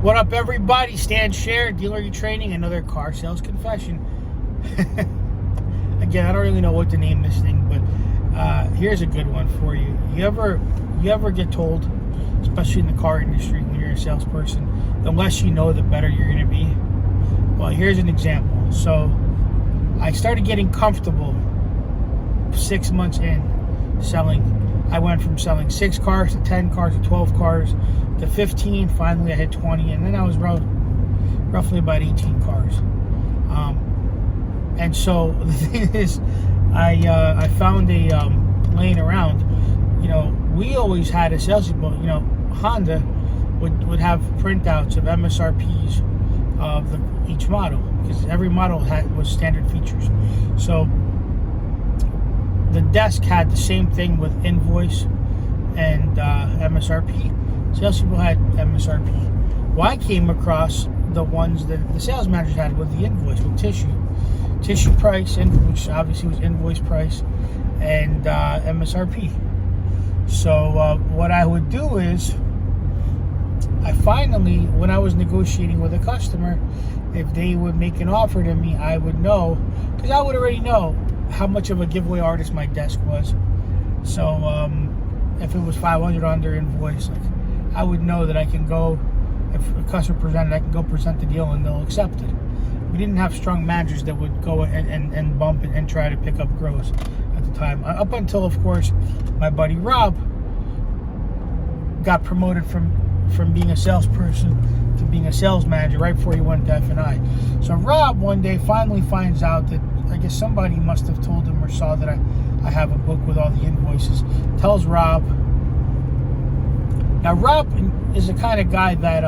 What up, everybody? Sher, dealer training, another car sales confession. Again, I don't really know what to name this thing, but here's a good one for you. You ever get told, especially in the car industry, when you're a salesperson, the less you know, the better you're going to be? Well, here's an example. So I started getting comfortable 6 months in selling. I went from selling 6 cars to 10 cars to 12 cars to 15. Finally, I hit 20, and then I was roughly about 18 cars. And so the thing is, I found a laying around. You know, we always had a salespeople. You know, Honda would have printouts of MSRPs of each model, because every model was standard features. So the desk had the same thing with invoice and MSRP. Salespeople had MSRP. Well, I came across the ones that the sales managers had with the invoice, with tissue price, which obviously was invoice price, and MSRP. So what I would do is, I finally, when I was negotiating with a customer, if they would make an offer to me, I would know, because I would already know how much of a giveaway artist my desk was. So if it was 500 on their invoice, like, I would know that I can go, if a customer presented, I can go present the deal and they'll accept it. We didn't have strong managers that would go and bump and try to pick up gross at the time. Up until, of course, my buddy Rob got promoted from being a salesperson to being a sales manager right before he went to F&I. So Rob one day finally finds out that, I guess somebody must have told him or saw that I have a book with all the invoices. Tells Rob. Now Rob is the kind of guy that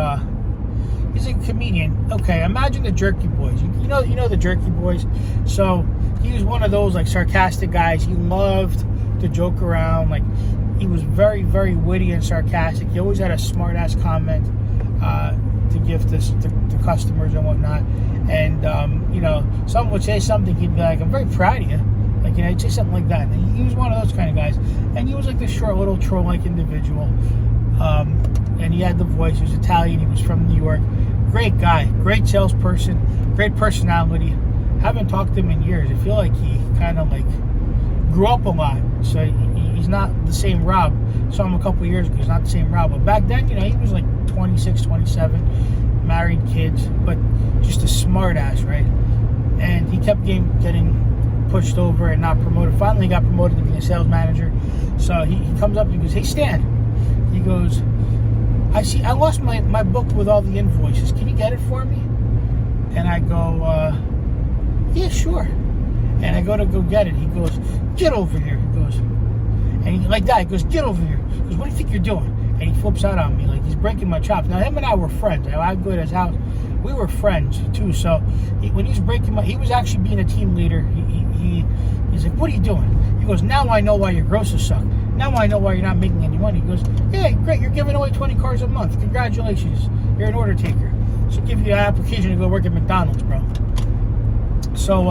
he's a comedian. Okay, imagine the Jerky Boys. You know the Jerky Boys. So he was one of those like sarcastic guys. He loved to joke around. Like, he was very, very witty and sarcastic. He always had a smart ass comment to give to customers and whatnot. And you know, someone would say something, he'd be like, "I'm very proud of you." Like, you know, he'd say something like that. And he was one of those kind of guys. And he was like this short, little troll-like individual. And he had the voice. He was Italian. He was from New York. Great guy, great salesperson, great personality. Haven't talked to him in years. I feel like he kind of like grew up a lot. So he's not the same Rob. Saw him a couple years ago. He's not the same Rob. But back then, you know, he was like 26, 27, married, kids, but just a smart ass, right? And he kept getting pushed over and not promoted. Finally, he got promoted to being a sales manager. So he comes up and he goes, "Hey, Stan," he goes, I lost my book with all the invoices. Can you get it for me?" And I go, "Yeah, sure." And I go to get it. He goes, "Get over here." He goes, and he, like that, he goes, "Get over here." He goes, "What do you think you're doing?" And he flips out on me like he's breaking my chops. Now, him and I were friends. I go to his house. We were friends too. So when he was breaking he was actually being a team leader. He's like, "What are you doing?" He goes, "Now I know why your grosses suck. Now I know why you're not making any money." He goes, "Yeah, great. You're giving away 20 cars a month. Congratulations. You're an order taker. Should give you an application to go work at McDonald's, bro." So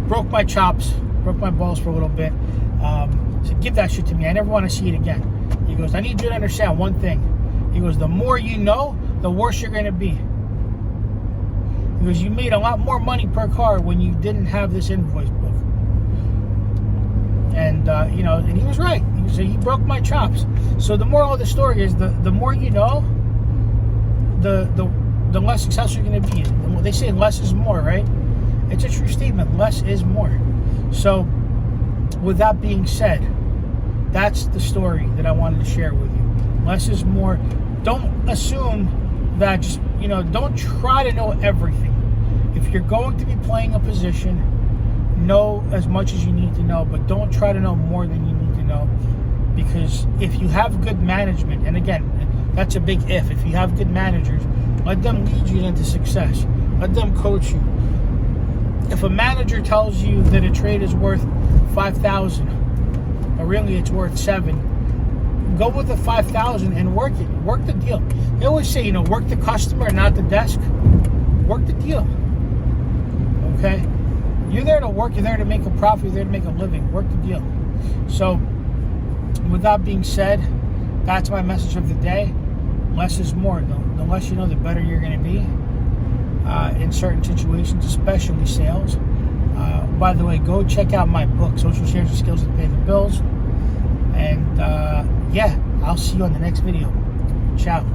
broke my chops, broke my balls for a little bit. Said, "Give that shit to me. I never want to see it again." He goes, "I need you to understand one thing." He goes, "The more you know, the worse you're going to be." He goes, "You made a lot more money per car when you didn't have this invoice book." And you know, and he was right. He broke my chops. So the moral of the story is, the more you know, the less successful you're going to be. They say less is more, right? It's a true statement. Less is more. So with that being said, that's the story that I wanted to share with you. Less is more. Don't assume that, just, you know, don't try to know everything. If you're going to be playing a position, know as much as you need to know, but don't try to know more than you need to know. Because if you have good management, and again, that's a big if you have good managers, let them lead you into success. Let them coach you. If a manager tells you that a trade is worth 5,000, but really it's worth 7, go with the 5,000 and work it. Work the deal. They always say, you know, work the customer, not the desk. Work the deal. Okay? You're there to work. You're there to make a profit. You're there to make a living. Work the deal. So, with that being said, that's my message of the day. less is more. The less you know, the better you're going to be in certain situations, especially sales. By the way, go check out my book, Social Shares and Skills to Pay the Bills. And yeah, I'll see you on the next video. Ciao.